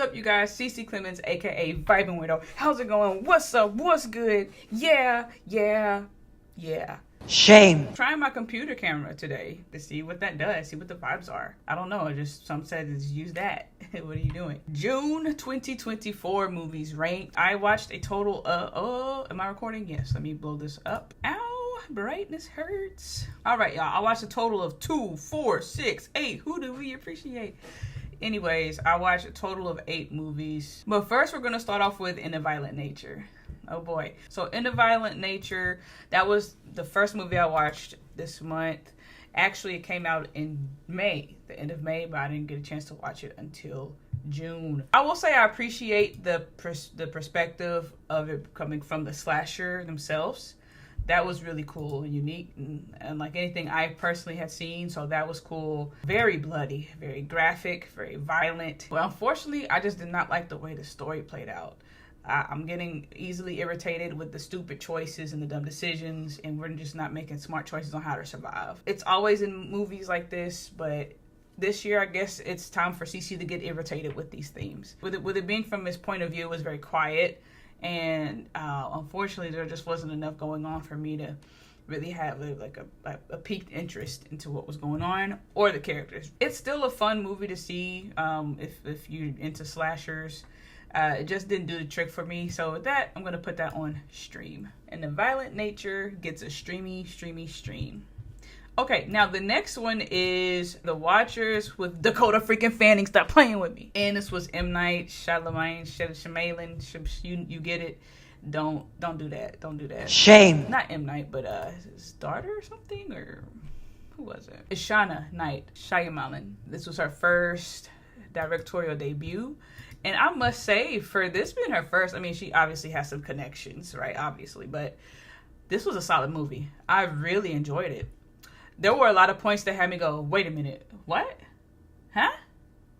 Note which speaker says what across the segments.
Speaker 1: up, you guys? CC Clemens, aka Vibing Widow. How's it going? What's up? What's good? Yeah.
Speaker 2: Shame.
Speaker 1: Trying my computer camera today to see what that does, see what the vibes are. I don't know, just some said just use that. What are you doing? June 2024 movies ranked. I watched a total of, am I recording? Yes, let me blow this up. Ow, brightness hurts. All right, y'all, I watched a total of 2, 4, 6, 8. Who do we appreciate? Anyways, I watched a total of 8 movies. But first, we're going to start off with In a Violent Nature. Oh boy. So In a Violent Nature, that was the first movie I watched this month. Actually, it came out in May, the end of May, but I didn't get a chance to watch it until June. I will say I appreciate the perspective of it coming from the slasher themselves. That was really cool and unique and like anything I personally had seen, so that was cool. Very bloody, very graphic, very violent. But unfortunately, I just did not like the way the story played out. I'm getting easily irritated with the stupid choices and the dumb decisions, and we're just not making smart choices on how to survive. It's always in movies like this, but this year I guess it's time for CC to get irritated with these themes. With it being from his point of view, it was very quiet, and unfortunately there just wasn't enough going on for me to really have a piqued interest into what was going on or the characters. It's still a fun movie to see if you're into slashers. It just didn't do the trick for me. So with that, I'm going to put that on stream. And The Violent Nature gets a stream. Okay, now the next one is The Watchers with Dakota freaking Fanning. Stop playing with me. And this was M. Night Shyamalan. You get it. Don't do that. Don't do that.
Speaker 2: Shame.
Speaker 1: Not M. Night, but his daughter or something? Or who was it? Ishana Night Shyamalan. This was her first directorial debut. And I must say, for this being her first, I mean, she obviously has some connections, right? Obviously. But this was a solid movie. I really enjoyed it. There were a lot of points that had me go, wait a minute, what? Huh?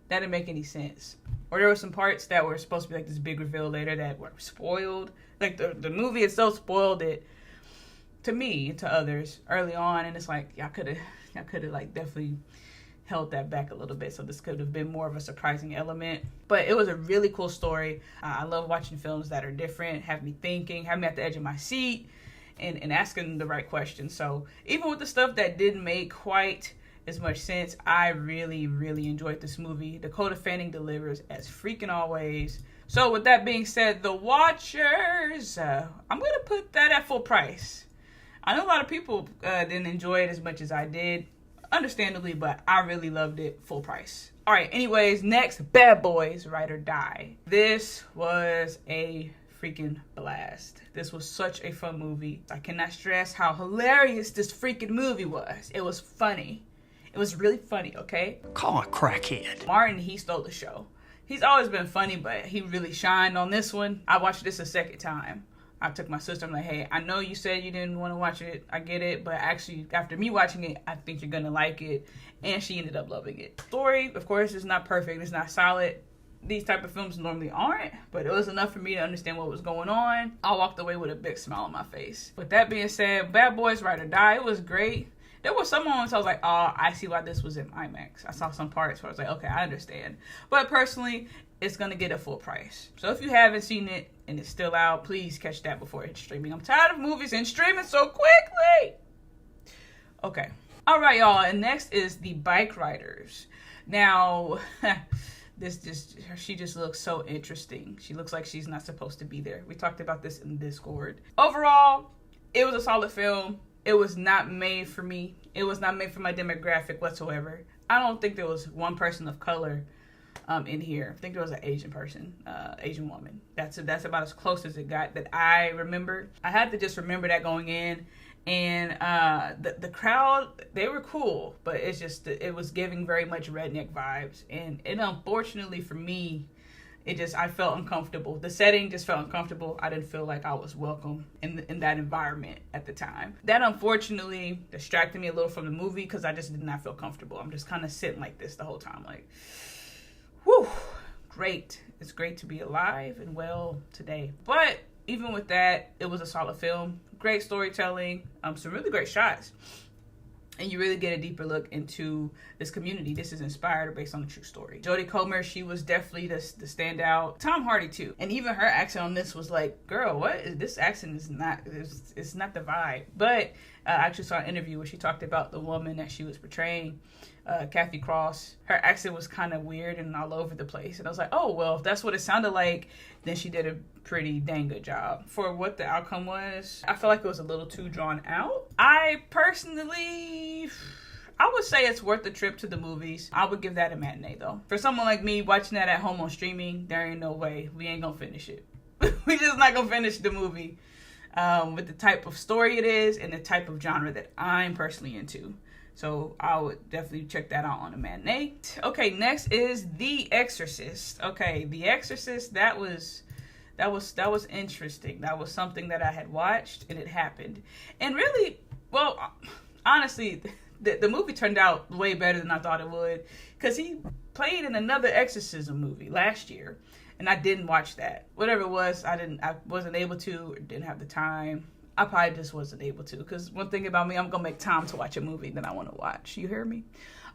Speaker 1: That didn't make any sense. Or there were some parts that were supposed to be like this big reveal later that were spoiled. Like the movie itself spoiled it to me, to others early on. And it's like, y'all could have like definitely held that back a little bit, so this could have been more of a surprising element. But it was a really cool story. I love watching films that are different, have me thinking, have me at the edge of my seat, and asking the right questions. So even with the stuff that didn't make quite as much sense, I really enjoyed this movie. Dakota Fanning delivers as freaking always. So with that being said, The Watchers, I'm gonna put that at full price. I know a lot of people didn't enjoy it as much as I did, understandably, but I really loved it full price. All right, anyways, next, Bad Boys Ride or Die. This was a freaking blast. This was such a fun movie. I cannot stress how hilarious this freaking movie was. It was funny. It was really funny, okay?
Speaker 2: Call a crackhead.
Speaker 1: Martin, he stole the show. He's always been funny, but he really shined on this one. I watched this a second time. I took my sister, I'm like, hey, I know you said you didn't want to watch it. I get it. But actually, after me watching it, I think you're going to like it. And she ended up loving it. Story, of course, is not perfect. It's not solid. These type of films normally aren't. But it was enough for me to understand what was going on. I walked away with a big smile on my face. With that being said, Bad Boys Ride or Die, it was great. There were some moments I was like, oh, I see why this was in IMAX. I saw some parts where I was like, okay, I understand. But personally, it's going to get a full price. So if you haven't seen it and it's still out, please catch that before it's streaming. I'm tired of movies and streaming so quickly. Okay. All right, y'all. And next is the Bikeriders. Now, she just looks so interesting. She looks like she's not supposed to be there. We talked about this in Discord. Overall, it was a solid film. It was not made for me. It was not made for my demographic whatsoever. I don't think there was one person of color in here. I think there was an Asian person, Asian woman. That's about as close as it got that I remember. I had to just remember that going in. And the crowd, they were cool, but it's just, it was giving very much redneck vibes. And unfortunately for me, I felt uncomfortable. The setting just felt uncomfortable. I didn't feel like I was welcome in that environment at the time. That unfortunately distracted me a little from the movie because I just did not feel comfortable. I'm just kind of sitting like this the whole time, like, whew, great. It's great to be alive and well today. But even with that, it was a solid film. Great storytelling. Some really great shots. and you really get a deeper look into this community. This is inspired or based on a true story. Jodie Comer, she was definitely the standout. Tom Hardy too, and even her accent on this was like, girl, what is this accent? Is not, it's not the vibe. But I actually saw an interview where she talked about the woman that she was portraying, Kathy Cross. Her accent was kind of weird and all over the place, and I was like, oh well, if that's what it sounded like, then she did a pretty dang good job. For what the outcome was, I feel like it was a little too drawn out. I personally, I would say it's worth the trip to the movies. I would give that a matinee though. For someone like me watching that at home on streaming, there ain't no way. We ain't gonna finish it. We just not gonna finish the movie with the type of story it is and the type of genre that I'm personally into. So I would definitely check that out on a matinee. Okay, next is The Exorcist. Okay, The Exorcist, that was interesting. That was something that I had watched and it happened. And really, well, honestly, the movie turned out way better than I thought it would, because he played in another Exorcism movie last year and I didn't watch that. Whatever it was, I wasn't able to, or didn't have the time. I probably just wasn't able to, because one thing about me, I'm gonna make time to watch a movie that I want to watch. You hear me?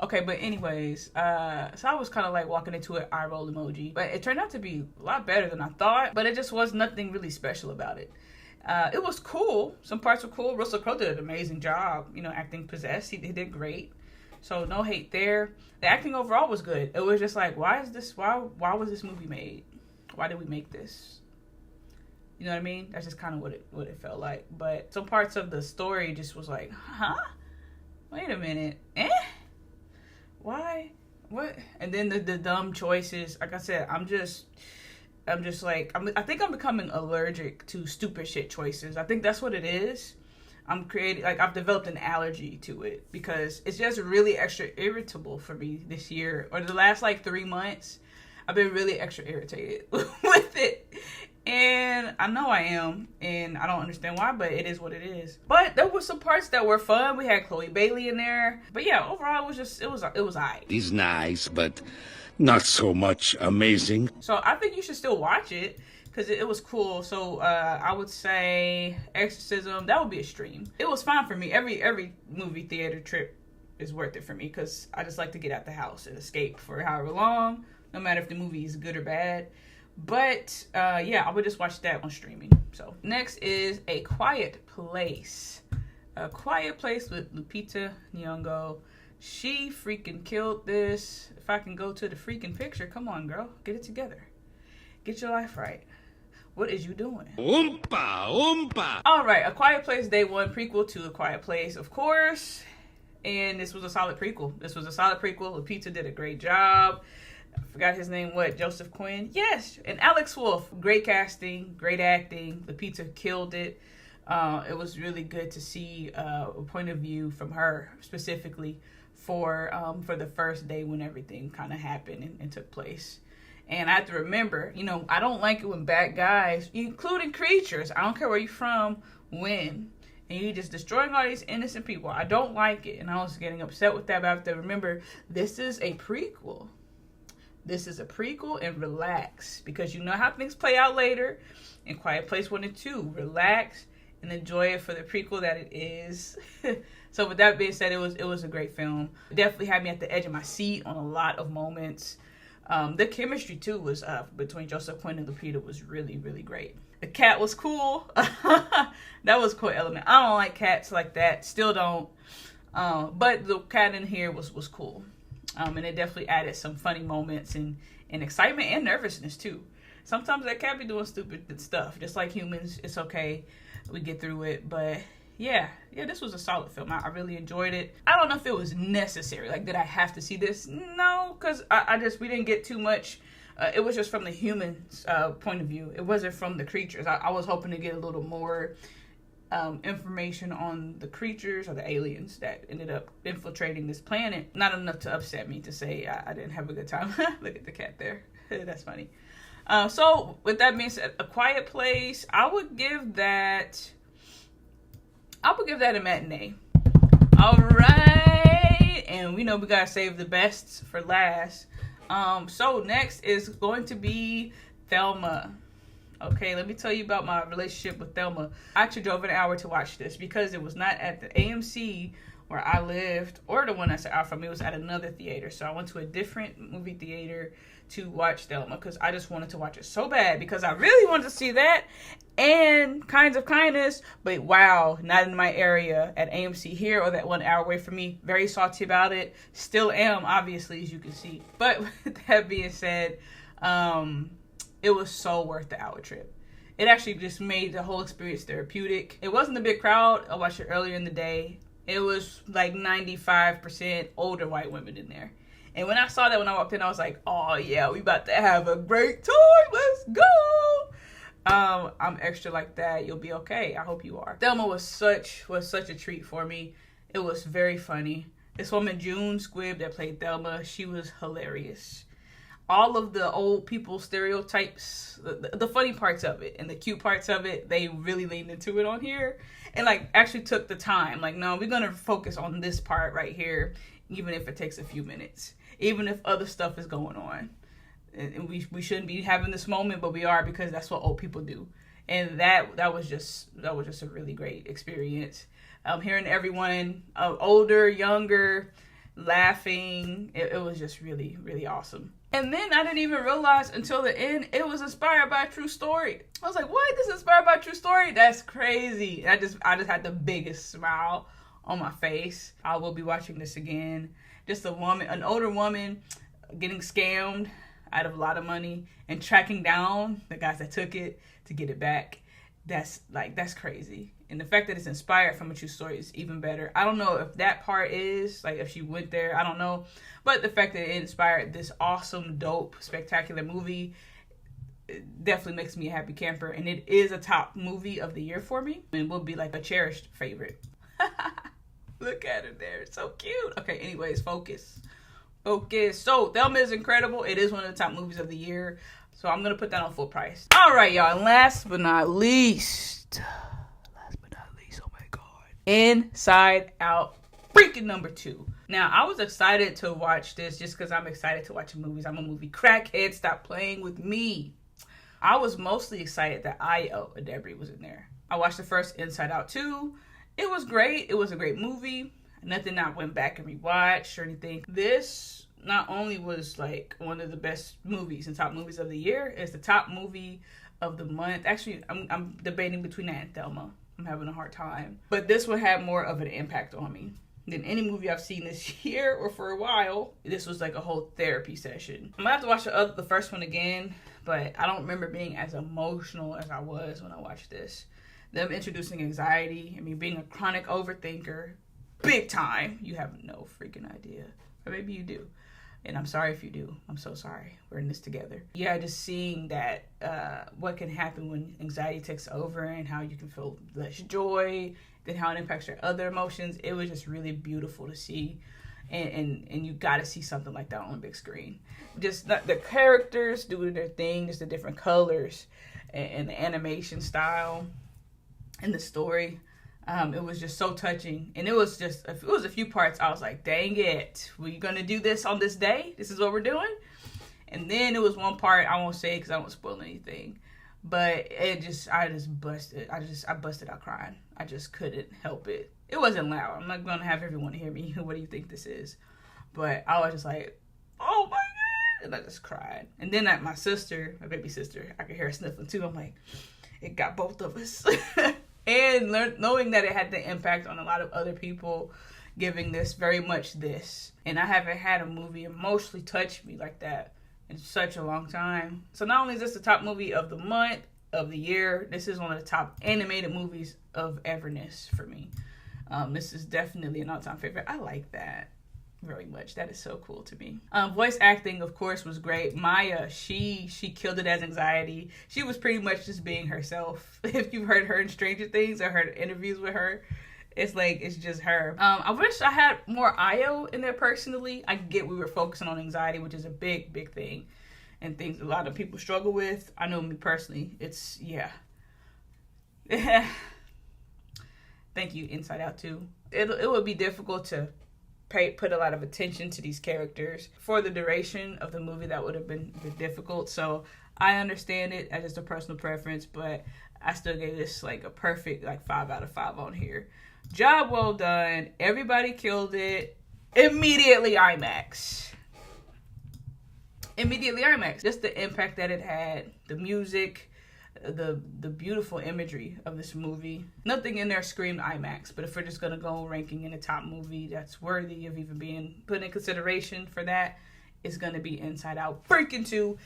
Speaker 1: Okay, but anyways, so I was kind of like walking into it, eye roll emoji, but it turned out to be a lot better than I thought, but it just was nothing really special about it. It was cool. Some parts were cool. Russell Crowe did an amazing job, acting possessed. He did great. So no hate there. The acting overall was good. It was just like, why was this movie made? Why did we make this? You know what I mean? That's just kind of what it felt like. But some parts of the story just was like, huh? Wait a minute. Why? What? And then the dumb choices. Like I said, I think I'm becoming allergic to stupid shit choices. I think that's what it is. I've developed an allergy to it, because it's just really extra irritable for me this year, or the last 3 months. I've been really extra irritated with it. And I know I am, and I don't understand why, but it is what it is. But there were some parts that were fun. We had Chloe Bailey in there. But yeah, overall, it was alright.
Speaker 2: He's nice, but not so much amazing.
Speaker 1: So I think you should still watch it, because it was cool. So I would say Exorcism, that would be a stream. It was fine for me. Every movie theater trip is worth it for me, because I just like to get out the house and escape for however long, no matter if the movie is good or bad. But yeah, I would just watch that on streaming. So next is A Quiet Place. A Quiet Place with Lupita Nyong'o. She freaking killed this. If I can go to the freaking picture, come on, girl, get it together. Get your life right. What is you doing?
Speaker 2: Oompa, oompa.
Speaker 1: All right, A Quiet Place Day 1, prequel to A Quiet Place, of course. And this was a solid prequel. Lupita did a great job. I forgot his name, Joseph Quinn? Yes, and Alex Wolff. Great casting, great acting. Lupita killed it. It was really good to see a point of view from her specifically for the first day when everything kind of happened and took place. And I have to remember, I don't like it when bad guys, including creatures, I don't care where you're from, win. And you just destroying all these innocent people. I don't like it. And I was getting upset with that, but I have to remember, this is a prequel. This is a prequel, and relax, because you know how things play out later in Quiet Place 1 and 2. Relax and enjoy it for the prequel that it is. So with that being said, it was a great film. It definitely had me at the edge of my seat on a lot of moments. The chemistry too was between Joseph Quinn and Lupita was really, really great. The cat was cool. That was a cool element. I don't like cats like that. Still don't. But the cat in here was cool. And it definitely added some funny moments and excitement and nervousness too. Sometimes that cat be doing stupid stuff. Just like humans, it's okay. We get through it. But yeah, this was a solid film. I really enjoyed it. I don't know if it was necessary. Did I have to see this? No, because we didn't get too much. It was just from the human's point of view. It wasn't from the creatures. I was hoping to get a little more information on the creatures or the aliens that ended up infiltrating this planet. Not enough to upset me to say I didn't have a good time. Look at the cat there. That's funny. So with that being said, A Quiet Place, I would give that a matinee. All right, and we know we gotta save the best for last. So next is going to be Thelma. Okay, let me tell you about my relationship with Thelma. I actually drove an hour to watch this because it was not at the AMC where I lived, or the one that's out from me, was at another theater. So I went to a different movie theater to watch Thelma because I just wanted to watch it so bad because I really wanted to see that and Kinds of Kindness. But wow, not in my area at AMC here or that 1 hour away from me. Very salty about it. Still am, obviously, as you can see. But with that being said, it was so worth the hour trip. It actually just made the whole experience therapeutic. It wasn't a big crowd. I watched it earlier in the day. It was like 95% older white women in there. And when I saw that when I walked in, I was like, oh yeah, we about to have a great time. Let's go. I'm extra like that. You'll be okay. I hope you are. Thelma was such a treat for me. It was very funny. This woman, June Squibb, that played Thelma, she was hilarious. All of the old people stereotypes, the funny parts of it and the cute parts of it, they really leaned into it on here and like actually took the time. Like, no, we're going to focus on this part right here, even if it takes a few minutes, even if other stuff is going on. And we shouldn't be having this moment, but we are because that's what old people do. And that was just a really great experience. Hearing everyone older, younger, laughing, it was just really, really awesome. And then I didn't even realize until the end it was inspired by a true story. I was like, what? This is inspired by a true story? That's crazy. I just had the biggest smile on my face. I will be watching this again. Just an older woman getting scammed out of a lot of money and tracking down the guys that took it to get it back. That's crazy. And the fact that it's inspired from a true story is even better. I don't know if that part is, like, if she went there, I don't know. But the fact that it inspired this awesome, dope, spectacular movie, it definitely makes me a happy camper. And it is a top movie of the year for me. And will be like a cherished favorite. Look at her there. It's so cute. Okay, anyways, focus. So, Thelma is incredible. It is one of the top movies of the year. So, I'm going to put that on full price. All right, y'all. And last but not least, oh my God, Inside Out, freaking number 2. Now, I was excited to watch this just because I'm excited to watch movies. I'm a movie crackhead. Stop playing with me. I was mostly excited that Ayo Edebiri was in there. I watched the first Inside Out 2. It was great. It was a great movie. Nothing I went back and rewatched or anything. This not only was like one of the best movies and top movies of the year, it's the top movie of the month. Actually, I'm debating between that and Thelma. I'm having a hard time. But this one had more of an impact on me than any movie I've seen this year or for a while. This was like a whole therapy session. I'm gonna have to watch the first one again, but I don't remember being as emotional as I was when I watched this. Them introducing anxiety, being a chronic overthinker, big time. You have no freaking idea. Or maybe you do. And I'm sorry if you do. I'm so sorry. We're in this together. Yeah, just seeing that, what can happen when anxiety takes over and how you can feel less joy, then how it impacts your other emotions. It was just really beautiful to see. And you got to see something like that on the big screen. Just the characters doing their thing, just the different colors and the animation style and the story. It was just so touching. And it was a few parts I was like, dang it, we're gonna do this on this day? This is what we're doing? And then it was one part, I won't say it because I won't spoil anything, but I busted out crying. I just couldn't help it. It wasn't loud. I'm not gonna have everyone hear me. What do you think this is? But I was just like, oh my God, and I just cried. And then my baby sister, I could hear her sniffling too. I'm like, it got both of us. And knowing that it had the impact on a lot of other people, giving this very much this. And I haven't had a movie emotionally touch me like that in such a long time. So not only is this the top movie of the month, of the year, this is one of the top animated movies of everness for me. This is definitely an all-time favorite. I like that very much. That is so cool to me. Voice acting, of course, was great. Maya, she killed it as anxiety. She was pretty much just being herself. If you've heard her in Stranger Things or heard interviews with her, it's just her. I wish I had more Ayo in there personally. I get we were focusing on anxiety, which is a big thing and things a lot of people struggle with. I know me personally, it's, yeah. Thank you, Inside Out 2. It would be difficult to put a lot of attention to these characters for the duration of the movie. That would have been difficult. So I understand it as just a personal preference, but I still gave this like a perfect 5 out of 5 on here. Job well done. Everybody killed it. Immediately IMAX. Immediately IMAX. Just the impact that it had. The music. The beautiful imagery of this movie. Nothing in there screamed IMAX. But if we're just going to go ranking in the top movie that's worthy of even being put in consideration for that, it's going to be Inside Out freaking 2.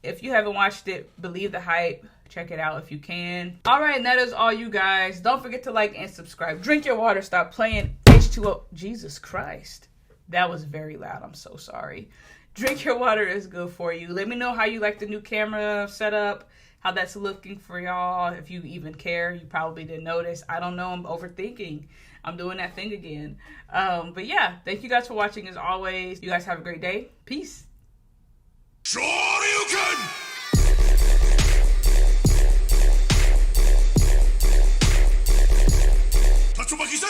Speaker 1: If you haven't watched it, believe the hype. Check it out if you can. All right, and that is all, you guys. Don't forget to like and subscribe. Drink your water. Stop playing H2O. Jesus Christ. That was very loud. I'm so sorry. Drink your water is good for you. Let me know how you like the new camera setup, how that's looking for y'all. If you even care, you probably didn't notice. I don't know. I'm overthinking. I'm doing that thing again. But yeah, thank you guys for watching as always. You guys have a great day. Peace.
Speaker 2: Sure you can! Tatsumaki-san!